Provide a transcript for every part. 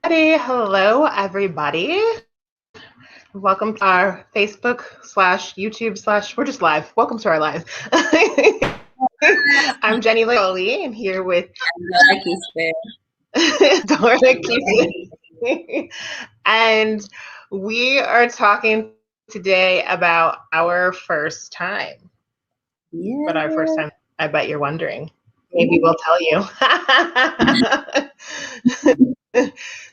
Hello, everybody. Welcome to our Facebook slash YouTube slash, we're just live. Welcome to our live. I'm Jenny Lee. I'm here with Dora Quispe. Dora Quispe. And we are talking today about our first time. Yeah. But our first time, I bet you're wondering. Maybe we'll tell you.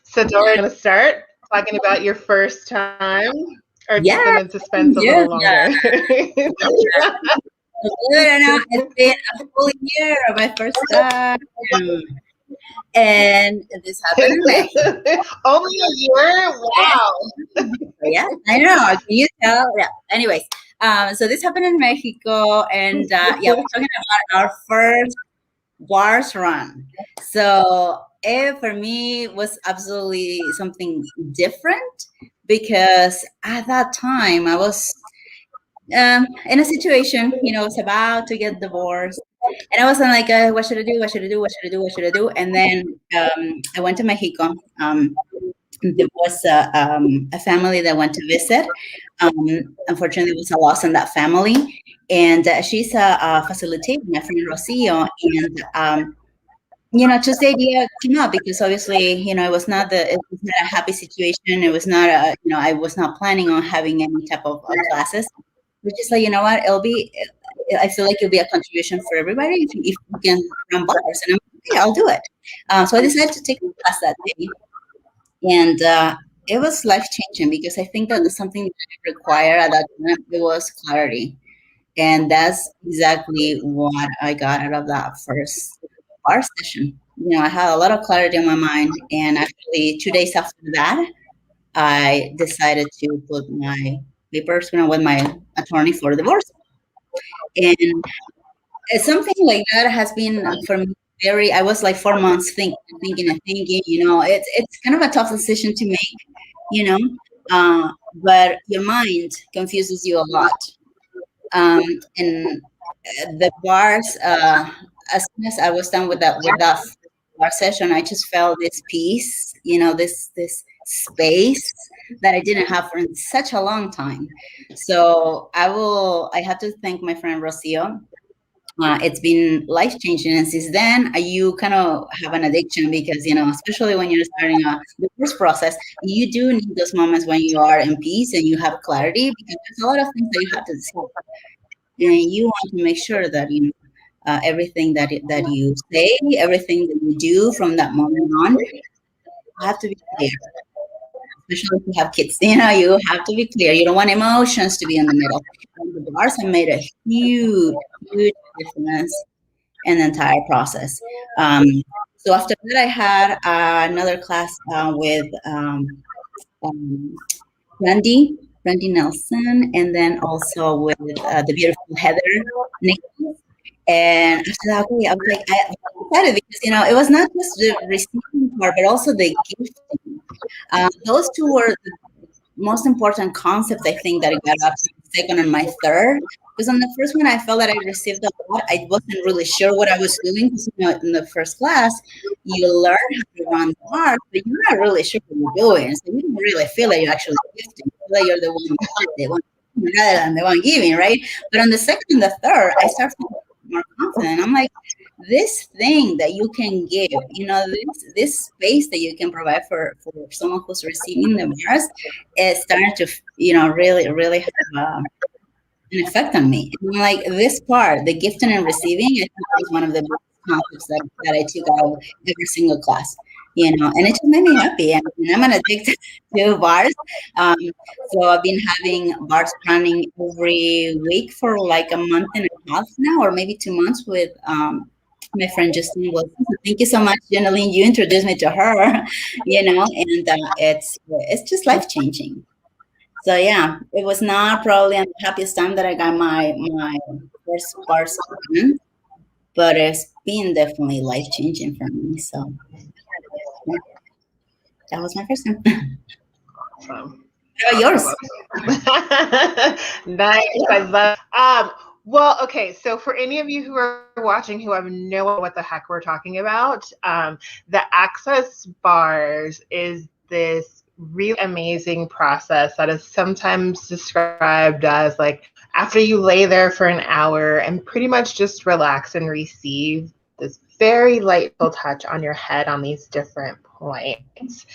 So Dora, going to start talking about your first time, or keep them in suspense a little longer? It's been a whole year of my first time. And this happened in May. Only a year? Wow. Yeah, I know. Can you tell? Yeah. Anyways, so this happened in Mexico, and we're talking about our first bars run. So it for me was absolutely something different because at that time I was in a situation, I was about to get divorced, and I wasn't like, what should I do? What should I do? What should I do? What should I do? And then I went to Mexico. There was a family that went to visit. Unfortunately, there was a loss in that family, and she's a facilitator, my friend Rocio, and just the idea came up because obviously, it was not a happy situation. It was not I was not planning on having any type of classes. We're just like, you know what, I feel like it'll be a contribution for everybody if we can run bars. And I'm like, okay, I'll do it. So I decided to take a class that day. And it was life changing because I think that something that I required at that time, it was clarity. And that's exactly what I got out of that first bar session. I had a lot of clarity in my mind. And actually, 2 days after that, I decided to put my papers, with my attorney for divorce. And something like that has been for me I was like 4 months thinking. It's kind of a tough decision to make, but your mind confuses you a lot. And the bars, as soon as I was done with that bar session, I just felt this peace, this space that I didn't have for such a long time. So I have to thank my friend Rocio. It's been life changing, and since then, you kind of have an addiction because especially when you're starting the first process, you do need those moments when you are in peace and you have clarity because there's a lot of things that you have to decide, and you want to make sure that everything that you say, everything that you do from that moment on, have to be clear. Especially if you have kids, you have to be clear. You don't want emotions to be in the middle. And the bars have made a huge, huge difference in the entire process. So after that, I had another class with Randy Nelson, and then also with the beautiful Heather Nichols. And after that, okay, I was like, I excited because it was not just the receiving part, but also the gifting. Those two were the most important concepts I think that I got after the second and my third. Because on the first one, I felt that I received a lot. I wasn't really sure what I was doing because in the first class, you learn how to run bars, but you're not really sure what you're doing. So you don't really feel like you're actually gifting. You feel like you're the one rather than the one giving, right? But on the second and the third, I started feeling more confident. I'm like, this thing that you can give, this space that you can provide for someone who's receiving the bars is starting to, really, really have an effect on me. And like this part, the gifting and receiving, I think was one of the best concepts that I took out of every single class. And it just made me happy. And I'm an addicted to bars. So I've been having bars planning every week for like a month and a half now, or maybe 2 months with my friend Justine Wilson. So thank you so much, Jenaline. You introduced me to her, and it's just life changing. So yeah, it was not probably the happiest time that I got my first bar session, but it's been definitely life changing for me. So yeah, that was my first time. Awesome. How about yours? Nice. I love. Well, okay, so for any of you who are watching who have no idea what the heck we're talking about, the access bars is this really amazing process that is sometimes described as like after you lay there for an hour and pretty much just relax and receive this very lightful touch on your head on these different points.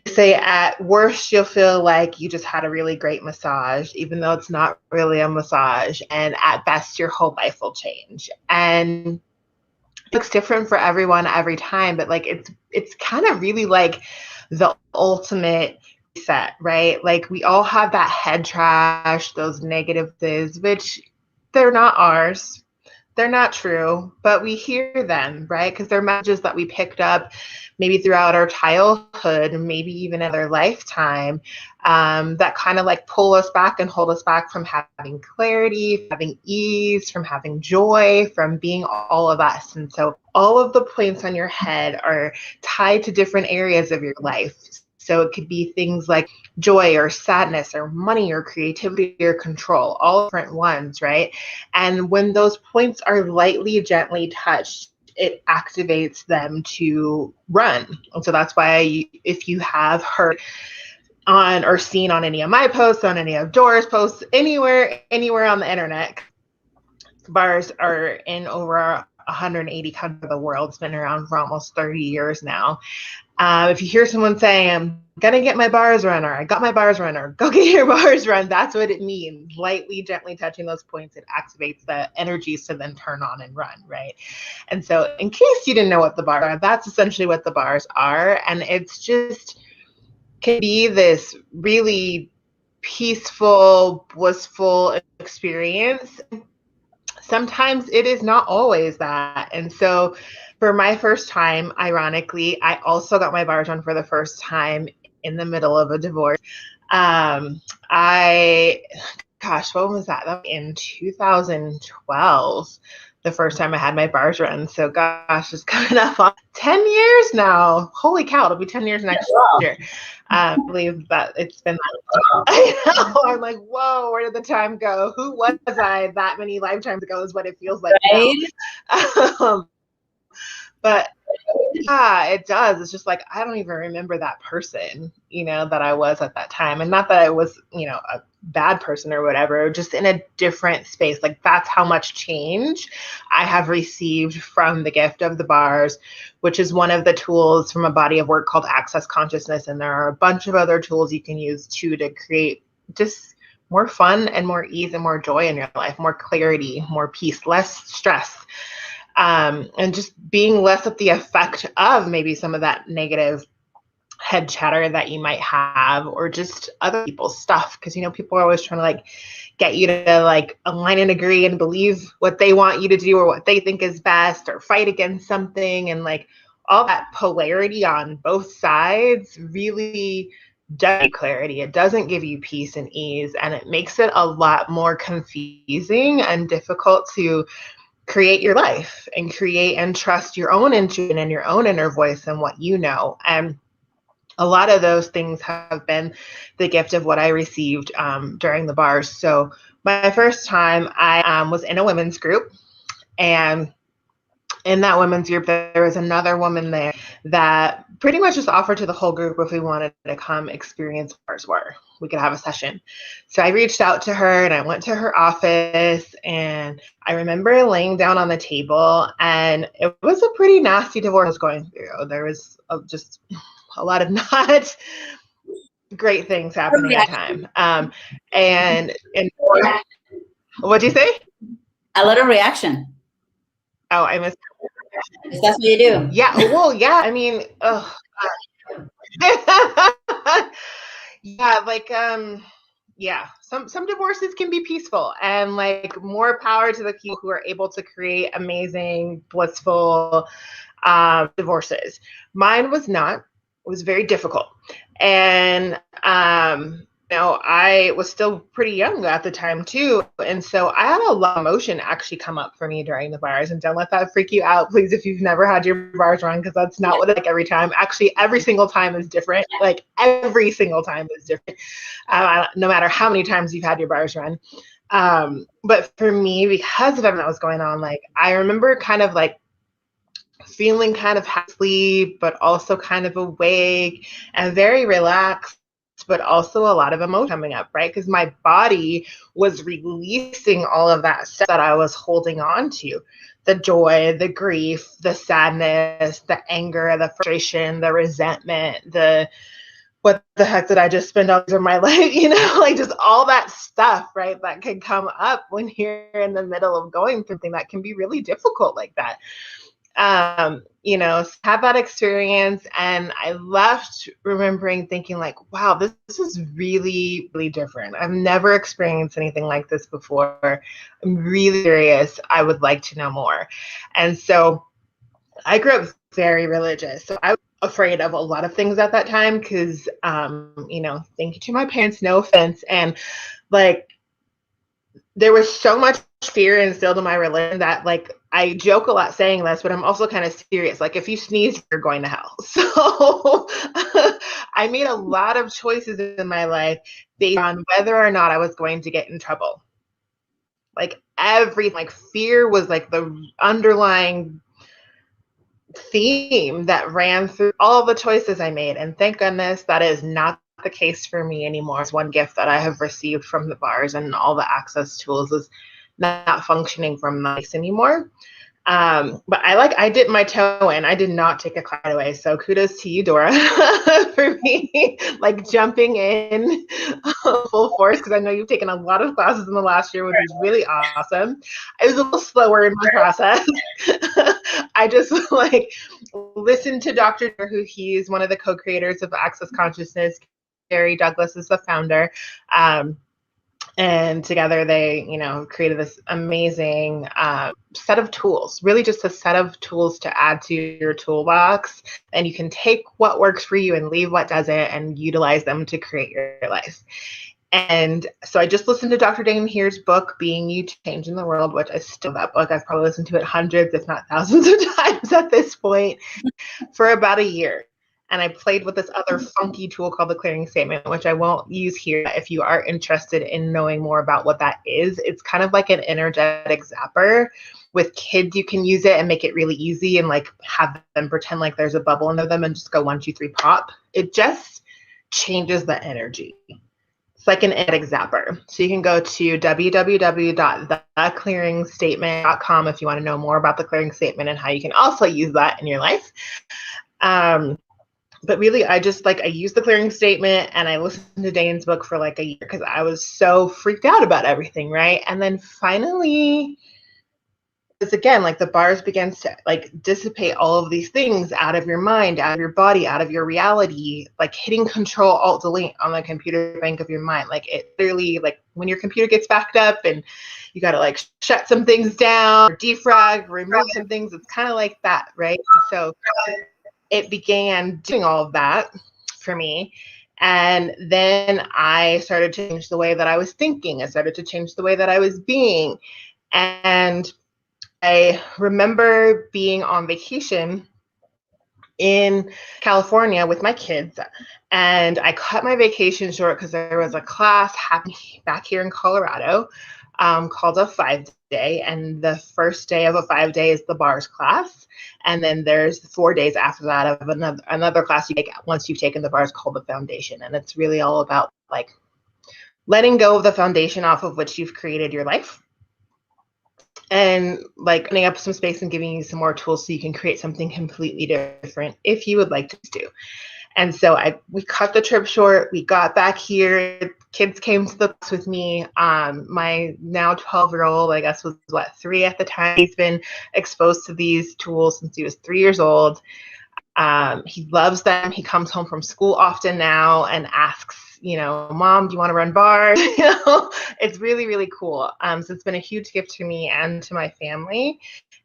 Say at worst you'll feel like you just had a really great massage, even though it's not really a massage, and at best your whole life will change. And it looks different for everyone every time, but like it's kind of really like the ultimate reset, right? Like we all have that head trash, those negative things, which they're not ours, they're not true, but we hear them, right? Because they're messages that we picked up maybe throughout our childhood, maybe even in their lifetime, that kind of like pull us back and hold us back from having clarity, having ease, from having joy, from being all of us. And so all of the points on your head are tied to different areas of your life. So it could be things like joy or sadness or money or creativity or control, all different ones, right? And when those points are lightly, gently touched, it activates them to run. And so that's why if you have heard on or seen on any of my posts, on any of Dora's posts, anywhere on the internet, bars are in over 180 countries of the world. It's been around for almost 30 years now. If you hear someone saying, I'm going to get my bars run, or I got my bars run, or go get your bars run, that's what it means. Lightly, gently touching those points, it activates the energies to then turn on and run, right? And so in case you didn't know what the bars are, that's essentially what the bars are. And it's just can be this really peaceful, blissful experience. Sometimes it is not always that. And so for my first time, ironically, I also got my bars run for the first time in the middle of a divorce. I, gosh, when was that? That was in 2012, the first time I had my bars run. So gosh, it's coming up on 10 years now. Holy cow, it'll be 10 years next year. I believe that it's been I know. I'm like, whoa, where did the time go? Who was I that many lifetimes ago is what it feels like Right? now. But yeah, it does. It's just like, I don't even remember that person, that I was at that time. And not that I was, a bad person or whatever, just in a different space. Like that's how much change I have received from the gift of the bars, which is one of the tools from a body of work called Access Consciousness. And there are a bunch of other tools you can use too to create just more fun and more ease and more joy in your life, more clarity, more peace, less stress. And just being less of the effect of maybe some of that negative head chatter that you might have, or just other people's stuff. Because, people are always trying to like get you to like align and agree and believe what they want you to do or what they think is best, or fight against something. And like all that polarity on both sides really doesn't give clarity. It doesn't give you peace and ease. And it makes it a lot more confusing and difficult to create your life and create and trust your own intuition and your own inner voice and what you know. And a lot of those things have been the gift of what I received during the bars. So my first time I was in a women's group, and in that women's group, there was another woman there that pretty much just offered to the whole group if we wanted to come experience bars were. We could have a session. So I reached out to her and I went to her office, and I remember laying down on the table, and it was a pretty nasty divorce I was going through. There was just a lot of not great things happening at the time. And what'd you say? A lot of reaction. Oh, I missed. That's what you do. Yeah. Well, yeah. I mean, yeah, like yeah, some divorces can be peaceful, and like more power to the people who are able to create amazing, blissful divorces. Mine was not. It was very difficult. And I was still pretty young at the time too. And so I had a lot of emotion actually come up for me during the bars. And don't let that freak you out, please, if you've never had your bars run, because that's not what it's like every time. Actually, every single time is different. Like every single time is different. No matter how many times you've had your bars run. But for me, because of everything that was going on, like I remember kind of like feeling kind of half asleep, but also kind of awake and very relaxed, but also a lot of emotion coming up, right? Because my body was releasing all of that stuff that I was holding on to. The joy, the grief, the sadness, the anger, the frustration, the resentment, the what the heck did I just spend all of my life, like just all that stuff, right? That can come up when you're in the middle of going through something that can be really difficult like that. Had that experience, and I left remembering thinking like, wow, this is really, really different. I've never experienced anything like this before. I'm really curious. I would like to know more. And so I grew up very religious. So I was afraid of a lot of things at that time because, thank you to my parents, no offense. And like, there was so much fear instilled in my religion that like I joke a lot saying this, but I'm also kind of serious. Like if you sneeze, you're going to hell. So I made a lot of choices in my life based on whether or not I was going to get in trouble. Like fear was like the underlying theme that ran through all the choices I made. And thank goodness that is not the case for me anymore. It's one gift that I have received from the bars and all the access tools is not functioning from nice anymore. But I dipped my toe in. I did not take a class away. So kudos to you, Dora, for me, like jumping in full force, because I know you've taken a lot of classes in the last year, which is really awesome. I was a little slower in my process. I just like listened to Dr. who he's one of the co-creators of Access Consciousness. Gary Douglas is the founder. And together they, created this amazing set of tools, really just a set of tools to add to your toolbox. And you can take what works for you and leave what doesn't and utilize them to create your life. And so I just listened to Dr. Dane Heer's book, Being You, Changing the World, which I still love that book. I've probably listened to it hundreds, if not thousands of times at this point, for about a year. And I played with this other funky tool called the clearing statement, which I won't use here. If you are interested in knowing more about what that is, it's kind of like an energetic zapper. With kids, you can use it and make it really easy and like have them pretend like there's a bubble under them and just go 1, 2, 3, pop. It just changes the energy. It's like an energetic zapper. So you can go to www.theclearingstatement.com if you want to know more about the clearing statement and how you can also use that in your life. But really, I used the clearing statement and I listened to Dane's book for like a year because I was so freaked out about everything, right? And then finally, again, like the bars begins to like dissipate all of these things out of your mind, out of your body, out of your reality, like hitting Control Alt Delete on the computer bank of your mind. Like it literally, like when your computer gets backed up and you got to like shut some things down, or defrag, remove some things. It's kind of like that, right? So it began doing all of that for me. And then I started to change the way that I was thinking. I started to change the way that I was being. And I remember being on vacation in California with my kids, and I cut my vacation short because there was a class happening back here in Colorado called a 5-day, and the first day of a 5-day is the bars class, and then there's 4 days after that of another class you take once you've taken the bars called the foundation, and it's really all about like letting go of the foundation off of which you've created your life. And like opening up some space and giving you some more tools so you can create something completely different if you would like to do. And so we cut the trip short. We got back here. Kids came to the class with me. My now 12-year-old, I guess, was 3 at the time. He's been exposed to these tools since he was 3 years old. He loves them. He comes home from school often now and asks, Mom, do you want to run bars? It's really, really cool. So it's been a huge gift to me and to my family.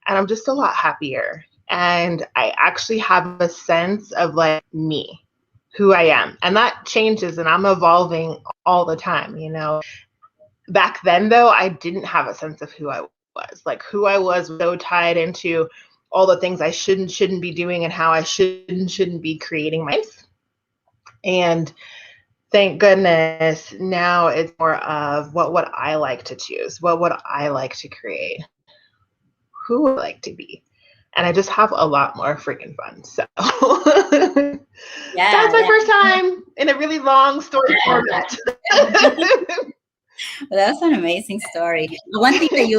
And I'm just a lot happier. And I actually have a sense of like me, who I am. And that changes and I'm evolving all the time, Back then, though, I didn't have a sense of who I was. Like who I was so tied into all the things I shouldn't be doing and how I shouldn't be creating my life. And thank goodness now it's more of what would I like to choose? What would I like to create? Who would I like to be? And I just have a lot more freaking fun. So Yeah, that's my yeah. first time in a really long story format. Well, that's an amazing story. The one thing that you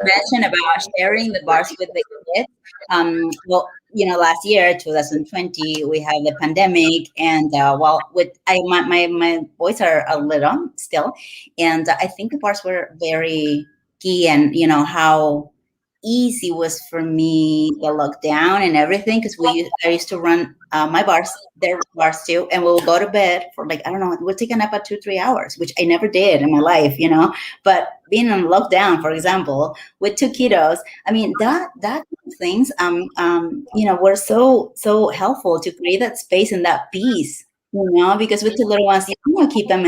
mentioned about sharing the bars with the kids, well, last year, 2020, we had the pandemic, and well, with my boys are a little still, and I think the bars were very key, and how easy was for me the lockdown and everything, because I used to run my bars, their bars too, and we'll go to bed for, like, I don't know, we'll take a nap at 2 3 hours, which I never did in my life, but being on lockdown, for example, with two kiddos, I mean, that kind of things were so helpful to create that space and that peace, because with the little ones, you want to keep them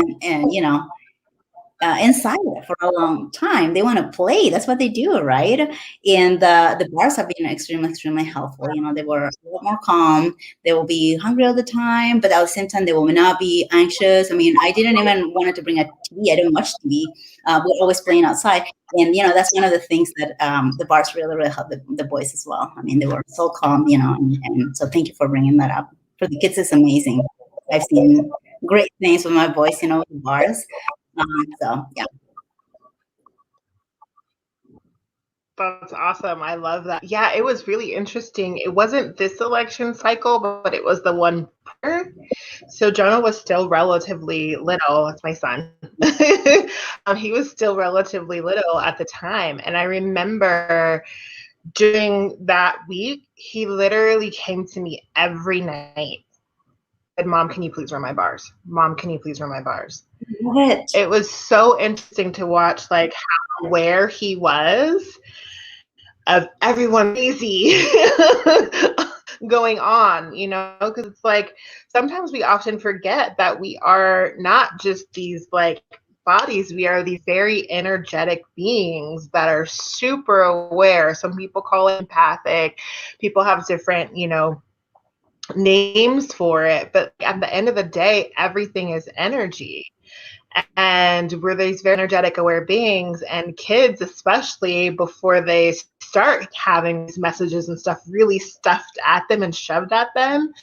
inside for a long time. They want to play. That's what they do, right? And the bars have been extremely helpful. They were a lot more calm. They will be hungry all the time, but at the same time, they will not be anxious. I mean, I didn't even wanted to bring a TV. I didn't watch TV. We're always playing outside, and that's one of the things that the bars really helped the boys as well. I mean, they were so calm, and so thank you for bringing that up. For the kids, it's amazing. I've seen great things with my boys, with the bars. So yeah. That's awesome. I love that. Yeah, it was really interesting. It wasn't this election cycle, but it was the one prior. So Jonah was still relatively little. That's my son. He was still relatively little at the time. And I remember during that week, he literally came to me every night. Said, Mom, can you please run my bars? Mom, can you please run my bars? It was so interesting to watch, like, how aware he was of everyone crazy going on, because it's like sometimes we often forget that we are not just these like bodies, we are these very energetic beings that are super aware. Some people call it empathic, people have different, names for it, but at the end of the day, everything is energy. And we're these very energetic, aware beings, and kids, especially before they start having these messages and stuff really stuffed at them and shoved at them,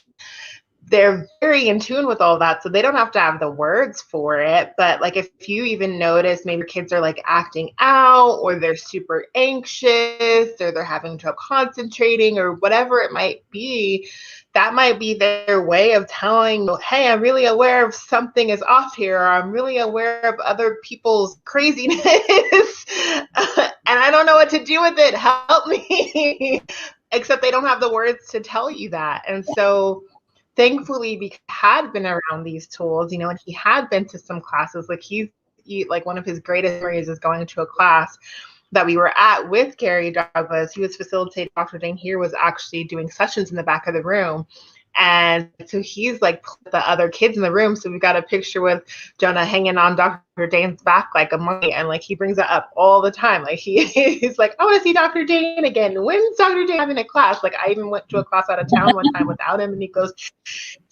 they're very in tune with all that. So they don't have to have the words for it. But like, if you even notice, maybe your kids are like acting out, or they're super anxious, or they're having trouble concentrating, or whatever it might be, that might be their way of telling you, hey, I'm really aware of something is off here, or I'm really aware of other people's craziness. And I don't know what to do with it. Help me. Except they don't have the words to tell you that. And so thankfully, because he had been around these tools, and he had been to some classes, like like one of his greatest memories is going to a class that we were at with Gary Douglas. He was facilitating. Dr. Dane here was actually doing sessions in the back of the room. And so he's like the other kids in the room. So we've got a picture with Jonah hanging on Dr. Dane's back like a monkey. And like he brings it up all the time. Like he's like, I want to see Dr. Dane again. When's Dr. Dane having a class? Like I even went to a class out of town one time without him. And he goes,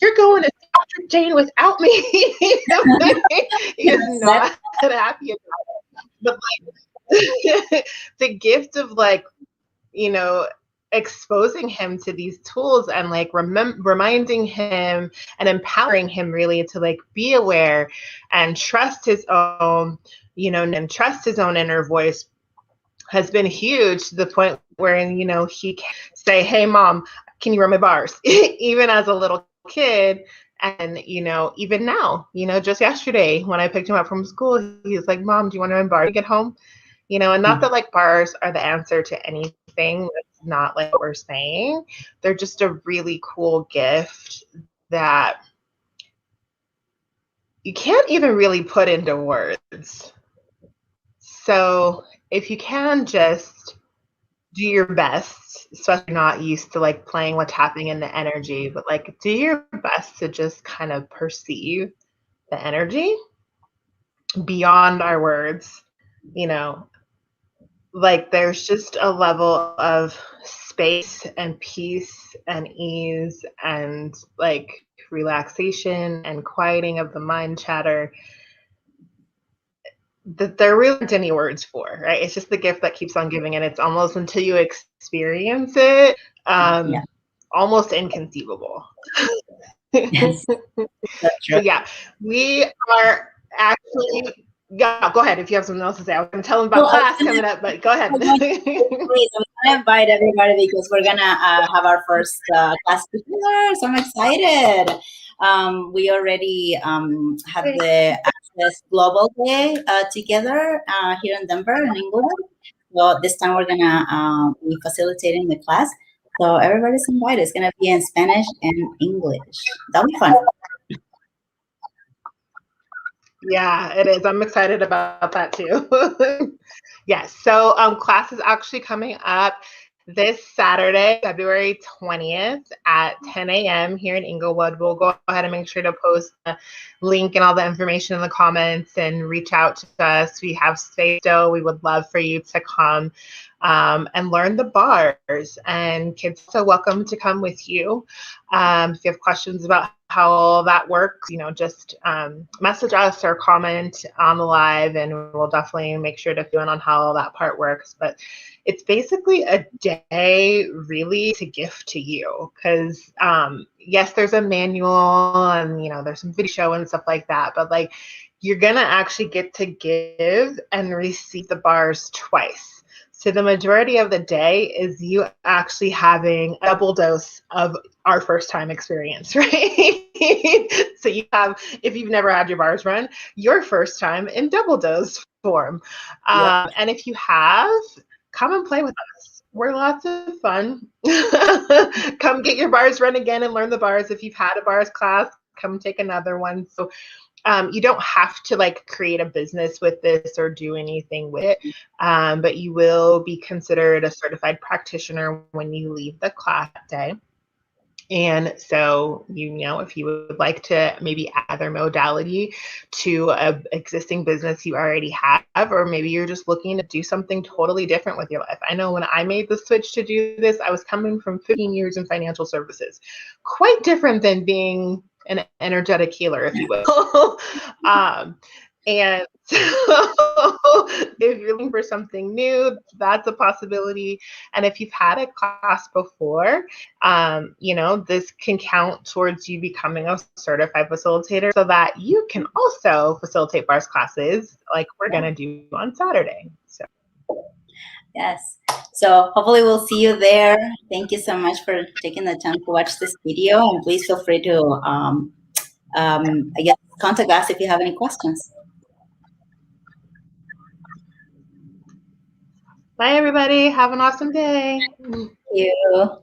you're going to see Dr. Dane without me. He is not happy about it. But like the gift of like, exposing him to these tools and like reminding him and empowering him really to like be aware and trust his own, and trust his own inner voice has been huge, to the point where, he can say, hey, Mom, can you run my bars? Even as a little kid. And, even now, just yesterday when I picked him up from school, he was like, Mom, do you want to run bars to get home? And not that like bars are the answer to anything. That's not like what we're saying. They're just a really cool gift that you can't even really put into words. So if you can just do your best, especially if you're not used to like playing with tapping into energy, but like do your best to just kind of perceive the energy beyond our words, like there's just a level of space and peace and ease and like relaxation and quieting of the mind chatter that there really aren't any words for, right? It's just the gift that keeps on giving, and it's almost until you experience it, Yeah. almost inconceivable. Yes, that's So true. yeah, we are actually. Yeah, go ahead if you have something else to say. I was going to tell them Well, about I was class coming up, but go ahead. please, I'm gonna invite everybody because we're gonna have our first class together. So I'm excited. We already had the Access Global Day together here in Denver and Inglewood. So this time we're gonna be facilitating the class. So everybody's invited. It's gonna be in Spanish and English. That'll be fun. Yeah, it is. I'm excited about that too. Yes. So class is actually coming up this Saturday, February 20th at 10 a.m. here in Inglewood. We'll go ahead and make sure to post the link and all the information in the comments and reach out to us. We have space still. We would love for you to come and learn the bars. And kids are welcome to come with you. If you have questions about how all that works, just message us or comment on the live, and we'll definitely make sure to fill in on how that part works. But it's basically a day really to gift to you because yes, there's a manual and there's some video and stuff like that, but like you're gonna actually get to give and receive the bars twice. So the majority of the day is you actually having a double dose of our first time experience, right? So you have, if you've never had your bars run, your first time in double dose form. Yep. And if you have, come and play with us. We're lots of fun. Come get your bars run again and learn the bars. If you've had a bars class, come take another one. So you don't have to like create a business with this or do anything with it, but you will be considered a certified practitioner when you leave the class day. And so, if you would like to maybe add other modality to an existing business you already have, or maybe you're just looking to do something totally different with your life. I know when I made the switch to do this, I was coming from 15 years in financial services, quite different than being an energetic healer, if you will. And so if you're looking for something new, that's a possibility. And if you've had a class before, this can count towards you becoming a certified facilitator so that you can also facilitate bars classes like we're going to do on Saturday. So. Yes. So hopefully we'll see you there. Thank you so much for taking the time to watch this video, and please feel free to, I guess, contact us if you have any questions. Bye, everybody. Have an awesome day. Thank you.